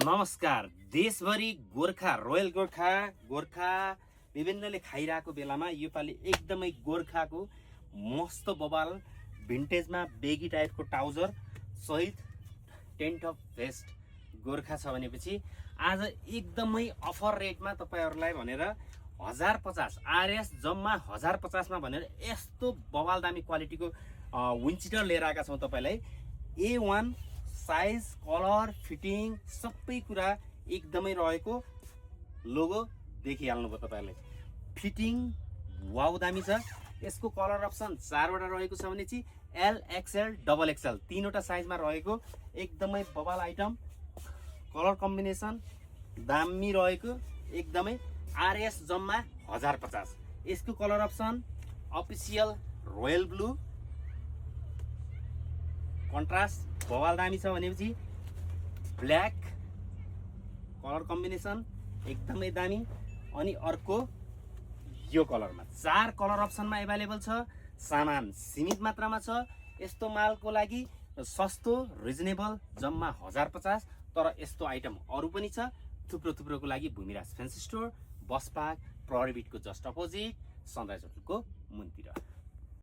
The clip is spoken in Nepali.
नमस्कार। देशभरि गोर्खा रोयल गोर्खा विभिन्नले खाइरहेको बेलामा योपालि एकदमै गोर्खाको मस्त बबाल भिन्टेजमा बेगी टाइपको ट्राउजर सहित टेन्ट अफ भेस्ट गोर्खा छ भनेपछि आज एकदमै अफर रेटमा तपाईहरुलाई भनेर 1050 आरएस जम्मा 1050 मा भनेर यस्तो बबाल दामी क्वालिटीको विन्ड लिएर आएका छौं तपाईलाई। A1 साइज कलर फिटिङ सबै कुरा एकदमै रहेको लोगो देखिहाल्नुभयो तपाईहरुले। फिटिङ वाउ दामी छ। यसको कलर अप्सन 4 वटा रहेको छ भने चाहिँ एल एक्सएल डबल एक्सएल 3 वटा साइजमा रहेको एकदमै बबाल आइटम। कलर कम्बिनेसन दामी रहेको एकदमै। आरएस जम्मा 1050। यसको colour option official royal blue contrast बवाल दामी छ भनेपछि ब्ल्याक कलर कम्बिनेसन एकदमै दामी। अनि अर्को यो कलरमा 4 कलर अप्सनमा अवेलेबल छ। सामान सीमित मात्रामा छ। यस्तो मालको लागि सस्तो रिजनेबल जम्मा 1050। तर यस्तो आइटम अरु पनि छ थुप्रोको लागि। Bhumiraj fancy store bus park प्रहरी बिटको जस्ट अपोजिट सनराइज होटलको मुनतिर।